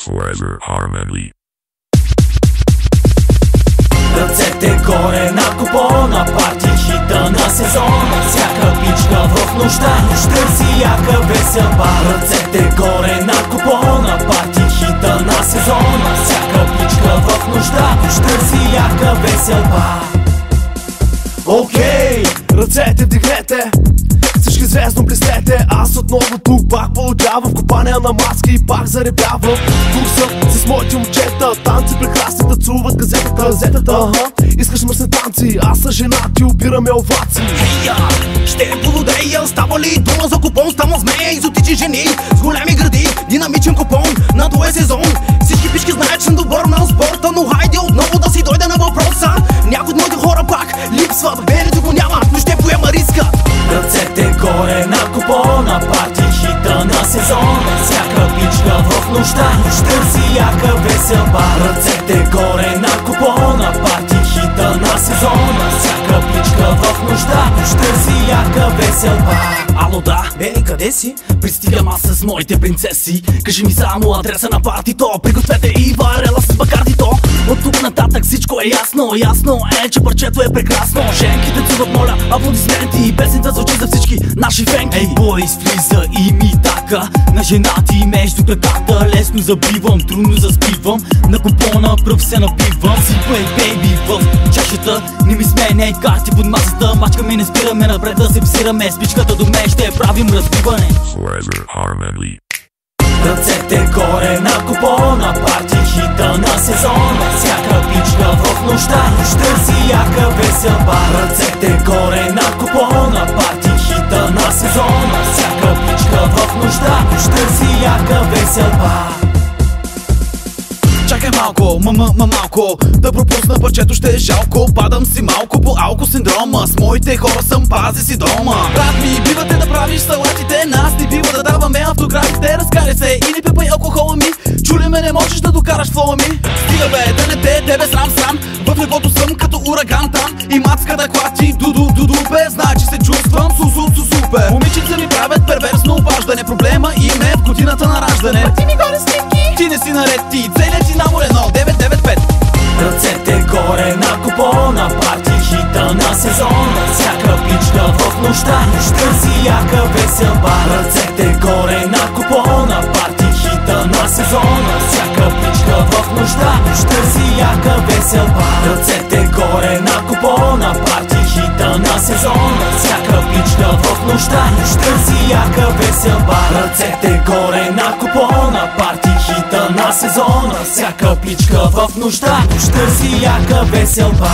Forever Harmony. Ръцете горе на купона, парти хита на сезона. Всяка пичка в нощта търси яка веселба. Ръцете горе на купона, парти хита на сезона. Всяка пичка в нощта търси яка веселба. Окей, ръцете вдигнете, всички звездно блестете. Аз отново тук пак полудявам в купания на маски и пак заребявам. Тук съм с моите момчета, танци прекрасни, танцуват газетата. Искаш мръсни танци, аз съм женат и обираме овации. Хея, ще полудея, става ли дума за купон? Стана змея, изотичи жени с големи гради, динамичен купон на този сезон. Всички пички знаят, че съм добър на спорта, но хайде отново да си дойде на въпроса. Някои от моите хора пак липсват, белето го няма, но ще поема риска. Ръцете горе на купона, парти хита на сезона. Всяка пичка в нощта търси яка веселба. Ръцете горе на купона, парти хита на сезона. Всяка пичка в нощта търси яка веселба. Ало да, Бели, къде си? Пристигам аз с моите принцеси. Кажи ми само адреса на партито. Пригответе и варела с бакардито. От тук нататък всичко е ясно. Ясно е, че парчето е прекрасно. Женките цуват, моля, аплодисменти. Песента звучи за всички наши фенки. Ей, бойс, влиза и ми така на женати между краката. Лесно забивам, трудно заспивам. На купона пръв се напивам. Сипай, бейби, в чашата. Не ми сменяй карти под масата. Мачкаме, не спираме напред да се псираме. Спичката до мен ще правим разбиване. Forever Harmony. Ръцете горе на купона, парти хита на сезона. Всяка пичка в нощта търси яка веселба. Ръцете горе на купона, парти хита на сезона. Всяка пичка в нощта търси яка веселба. Чакай малко, малко, да пропусна парчето ще е жалко. Падам си малко по алко-синдрома, с моите хора съм, пази си дома. Брат ми, бивате да правиш салатите, нас не бива да даваме автографите. Разкарай се и не пипай алкохола ми, чули ме, не можеш да докараш флоа ми. Стига бе, да не тебе срам, в леглото съм като ураган там. И мацката клати, дуду бе, знае, че се чувствам супер. Момичица ми правят перверсно обаждане, проблема им е в годината на раждане. Ти ми горе снимки, ти не си наред, ти целият ти набор 1995. Ръцете горе на купона, парти хита на сезона. Всяка пичка в нощта търси яка веселба. Ръцете горе на купона, парти хита на сезона. Всяка пичка в нощта търси яка веселба. Ръцете горе на купона, парти хита на сезона. Всяка пичка в нощта търси яка веселба. Ръцете горе на купона, парти хита на сезона. Всяка пичка в нощта търси яка веселба.